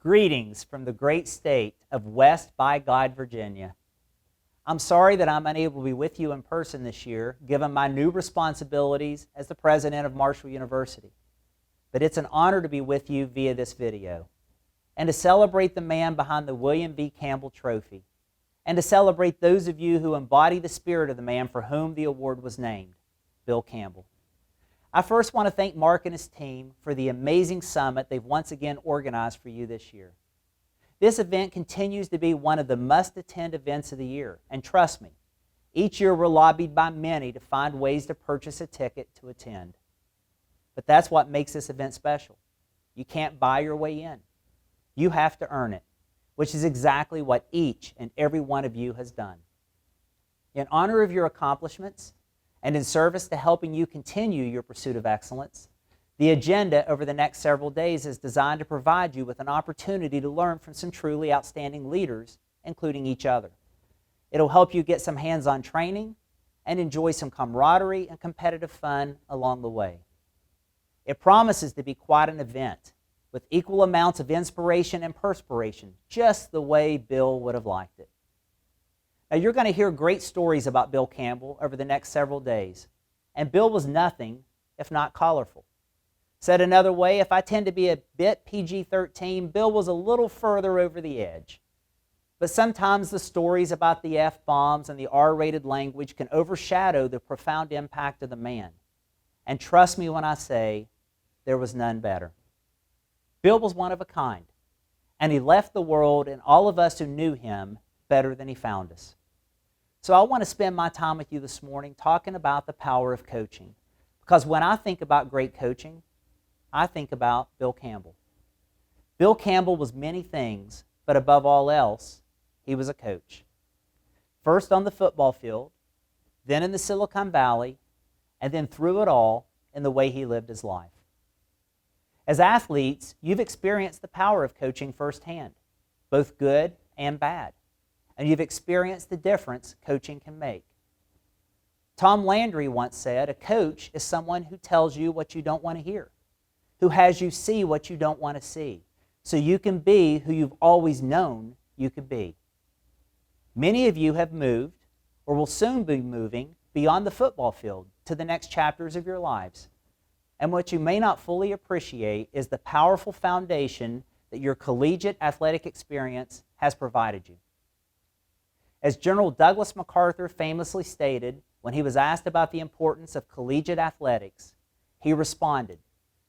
Greetings from the great state of West by God, Virginia. I'm sorry that I'm unable to be with you in person this year, given my new responsibilities as the president of Marshall University. But it's an honor to be with you via this video, and to celebrate the man behind the William B. Campbell Trophy, and to celebrate those of you who embody the spirit of the man for whom the award was named, Bill Campbell. I first want to thank Mark and his team for the amazing summit they've once again organized for you this year. This event continues to be one of the must-attend events of the year, and trust me, each year we're lobbied by many to find ways to purchase a ticket to attend. But that's what makes this event special. You can't buy your way in. You have to earn it, which is exactly what each and every one of you has done. In honor of your accomplishments, and in service to helping you continue your pursuit of excellence, the agenda over the next several days is designed to provide you with an opportunity to learn from some truly outstanding leaders, including each other. It'll help you get some hands-on training and enjoy some camaraderie and competitive fun along the way. It promises to be quite an event, with equal amounts of inspiration and perspiration, just the way Bill would have liked it. Now, you're going to hear great stories about Bill Campbell over the next several days, and Bill was nothing if not colorful. Said another way, if I tend to be a bit PG-13, Bill was a little further over the edge. But sometimes the stories about the F-bombs and the R-rated language can overshadow the profound impact of the man. And trust me when I say, there was none better. Bill was one of a kind, and he left the world and all of us who knew him better than he found us. So I want to spend my time with you this morning talking about the power of coaching. Because when I think about great coaching, I think about Bill Campbell. Bill Campbell was many things, but above all else, he was a coach. First on the football field, then in the Silicon Valley, and then through it all in the way he lived his life. As athletes, you've experienced the power of coaching firsthand, both good and bad. And you've experienced the difference coaching can make. Tom Landry once said, a coach is someone who tells you what you don't want to hear, who has you see what you don't want to see, so you can be who you've always known you could be. Many of you have moved, or will soon be moving, beyond the football field to the next chapters of your lives. And what you may not fully appreciate is the powerful foundation that your collegiate athletic experience has provided you. As General Douglas MacArthur famously stated when he was asked about the importance of collegiate athletics, he responded,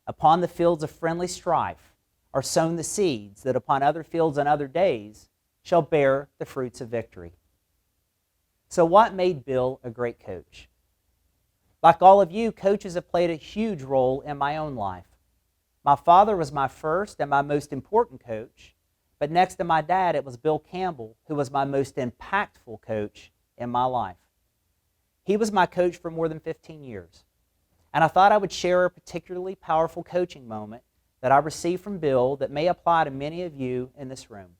"Upon the fields of friendly strife are sown the seeds that upon other fields and other days shall bear the fruits of victory." So what made Bill a great coach? Like all of you, coaches have played a huge role in my own life. My father was my first and my most important coach, but next to my dad, it was Bill Campbell who was my most impactful coach in my life. He was my coach for more than 15 years, and I thought I would share a particularly powerful coaching moment that I received from Bill that may apply to many of you in this room.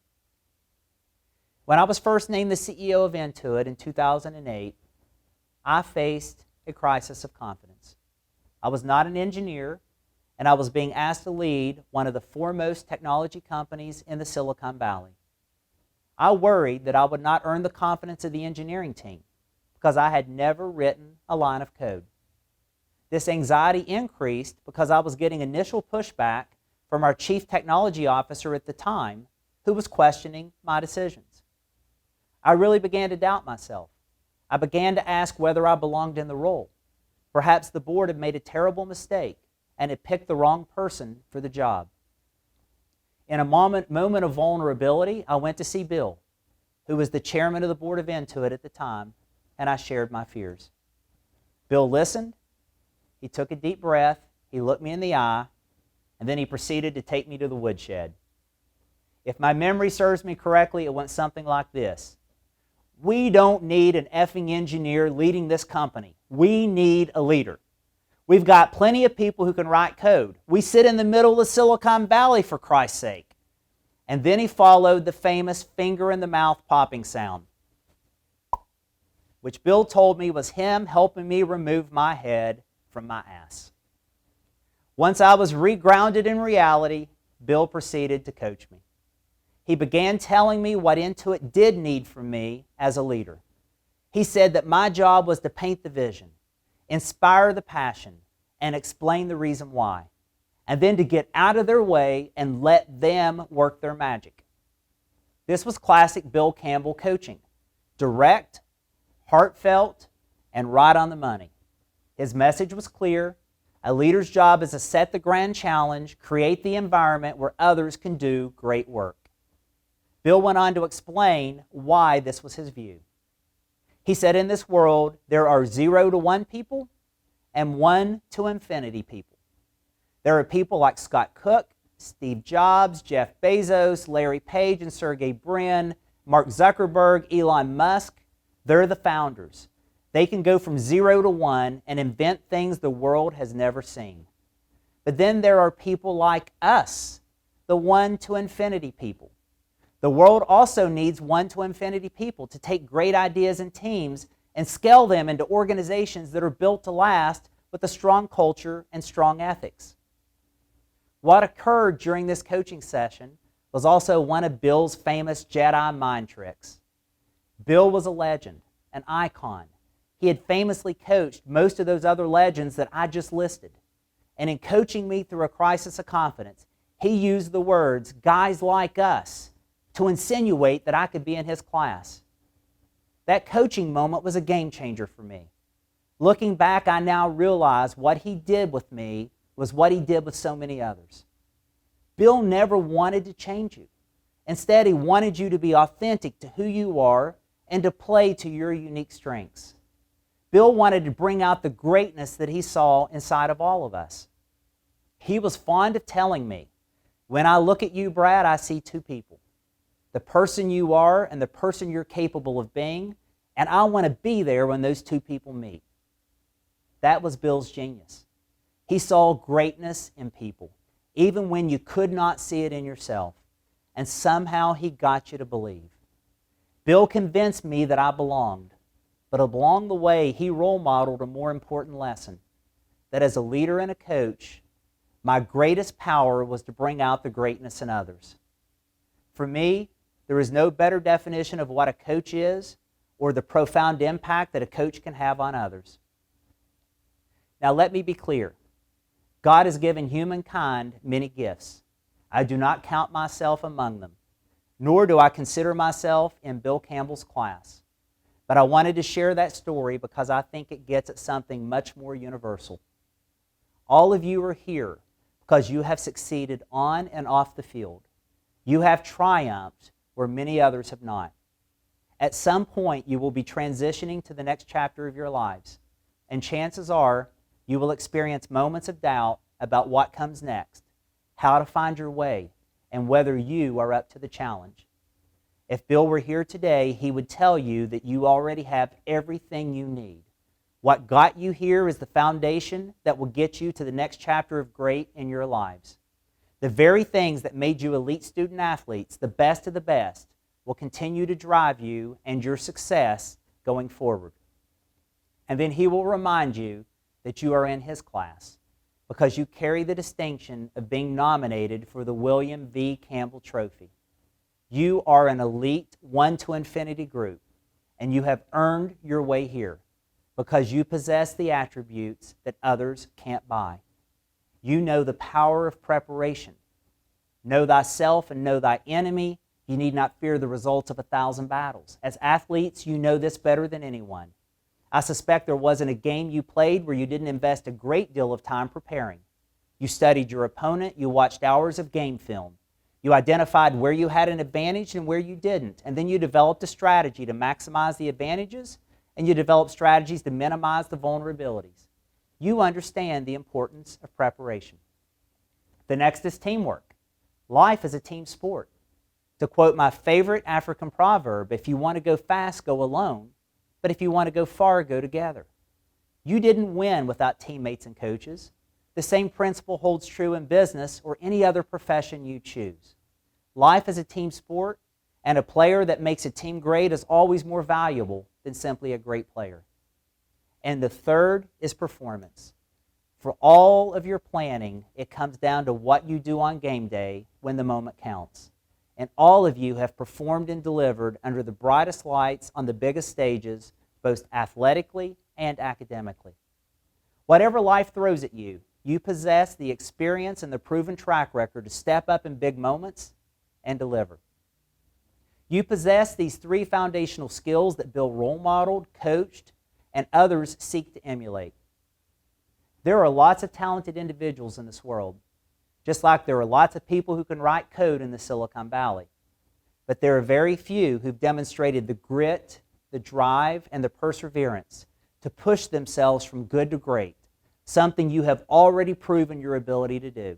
When I was first named the CEO of Intuit in 2008, I faced a crisis of confidence. I was not an engineer, and I was being asked to lead one of the foremost technology companies in the Silicon Valley. I worried that I would not earn the confidence of the engineering team because I had never written a line of code. This anxiety increased because I was getting initial pushback from our chief technology officer at the time, who was questioning my decisions. I really began to doubt myself. I began to ask whether I belonged in the role. Perhaps the board had made a terrible mistake and had picked the wrong person for the job. In a moment of vulnerability, I went to see Bill, who was the chairman of the board of Intuit at the time, and I shared my fears. Bill listened, he took a deep breath, he looked me in the eye, and then he proceeded to take me to the woodshed. If my memory serves me correctly, it went something like this. We don't need an effing engineer leading this company. We need a leader. We've got plenty of people who can write code. We sit in the middle of Silicon Valley, for Christ's sake. And then he followed the famous finger-in-the-mouth popping sound, which Bill told me was him helping me remove my head from my ass. Once I was regrounded in reality, Bill proceeded to coach me. he began telling me what Intuit did need from me as a leader. He said that my job was to paint the vision, inspire the passion, and explain the reason why, and then to get out of their way and let them work their magic. This was classic Bill Campbell coaching: direct, heartfelt, and right on the money. His message was clear: a leader's job is to set the grand challenge, create the environment where others can do great work. Bill went on to explain why this was his view. He said, in this world, there are 0 to 1 people and 1 to infinity people. There are people like Scott Cook, Steve Jobs, Jeff Bezos, Larry Page and Sergey Brin, Mark Zuckerberg, Elon Musk. They're the founders. They can go from 0 to 1 and invent things the world has never seen. But then there are people like us, the 1 to infinity people. The world also needs 1 to infinity people to take great ideas and teams and scale them into organizations that are built to last with a strong culture and strong ethics. What occurred during this coaching session was also one of Bill's famous Jedi mind tricks. Bill was a legend, an icon. He had famously coached most of those other legends that I just listed. And in coaching me through a crisis of confidence, he used the words, guys like us, to insinuate that I could be in his class. That coaching moment was a game changer for me. Looking back, I now realize what he did with me was what he did with so many others. Bill never wanted to change you. Instead, he wanted you to be authentic to who you are and to play to your unique strengths. Bill wanted to bring out the greatness that he saw inside of all of us. He was fond of telling me, when I look at you, Brad, I see 2 people. The person you are and the person you're capable of being, and I want to be there when those 2 people meet. That was Bill's genius. He saw greatness in people, even when you could not see it in yourself, and somehow he got you to believe. Bill convinced me that I belonged, but along the way he role modeled a more important lesson, that as a leader and a coach, my greatest power was to bring out the greatness in others. For me, there is no better definition of what a coach is or the profound impact that a coach can have on others. Now let me be clear. God has given humankind many gifts. I do not count myself among them, nor do I consider myself in Bill Campbell's class. But I wanted to share that story because I think it gets at something much more universal. All of you are here because you have succeeded on and off the field. You have triumphed where many others have not. At some point, you will be transitioning to the next chapter of your lives, and chances are you will experience moments of doubt about what comes next, how to find your way, and whether you are up to the challenge. If Bill were here today, he would tell you that you already have everything you need. What got you here is the foundation that will get you to the next chapter of great in your lives. The very things that made you elite student athletes, the best of the best, will continue to drive you and your success going forward. And then he will remind you that you are in his class because you carry the distinction of being nominated for the William V. Campbell Trophy. You are an elite 1 to infinity group, and you have earned your way here because you possess the attributes that others can't buy. You know the power of preparation. Know thyself and know thy enemy. You need not fear the results of 1,000 battles. As athletes, you know this better than anyone. I suspect there wasn't a game you played where you didn't invest a great deal of time preparing. You studied your opponent. You watched hours of game film. You identified where you had an advantage and where you didn't. And then you developed a strategy to maximize the advantages, and you developed strategies to minimize the vulnerabilities. You understand the importance of preparation. The next is teamwork. Life is a team sport. To quote my favorite African proverb, if you want to go fast, go alone, but if you want to go far, go together. You didn't win without teammates and coaches. The same principle holds true in business or any other profession you choose. Life is a team sport, and a player that makes a team great is always more valuable than simply a great player. And the third is performance. For all of your planning, it comes down to what you do on game day when the moment counts. and all of you have performed and delivered under the brightest lights on the biggest stages, both athletically and academically. Whatever life throws at you, you possess the experience and the proven track record to step up in big moments and deliver. You possess these three foundational skills that Bill role modeled, coached, and others seek to emulate. There are lots of talented individuals in this world, just like there are lots of people who can write code in the Silicon Valley. But there are very few who've demonstrated the grit, the drive, and the perseverance to push themselves from good to great, something you have already proven your ability to do.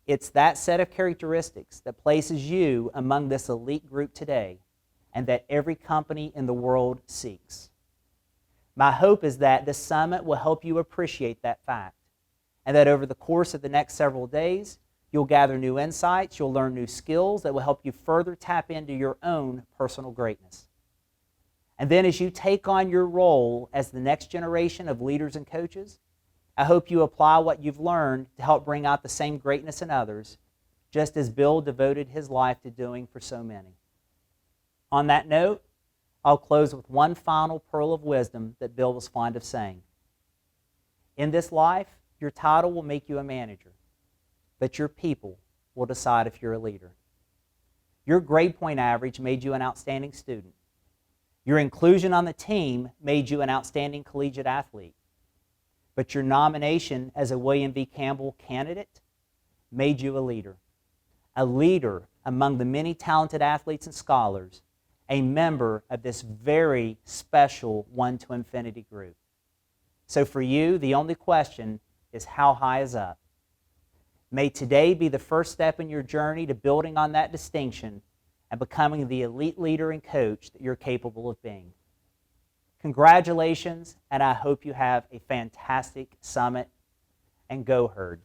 It's that set of characteristics that places you among this elite group today and that every company in the world seeks. My hope is that this summit will help you appreciate that fact, and that over the course of the next several days, you'll gather new insights, you'll learn new skills that will help you further tap into your own personal greatness. And then as you take on your role as the next generation of leaders and coaches, I hope you apply what you've learned to help bring out the same greatness in others, just as Bill devoted his life to doing for so many. On that note, I'll close with one final pearl of wisdom that Bill was fond of saying. In this life, your title will make you a manager, but your people will decide if you're a leader. Your grade point average made you an outstanding student. Your inclusion on the team made you an outstanding collegiate athlete. But your nomination as a William V. Campbell candidate made you a leader among the many talented athletes and scholars, a member of this very special one to infinity group. So for you, the only question is how high is up? May today be the first step in your journey to building on that distinction and becoming the elite leader and coach that you're capable of being. Congratulations, and I hope you have a fantastic summit, and go Herd.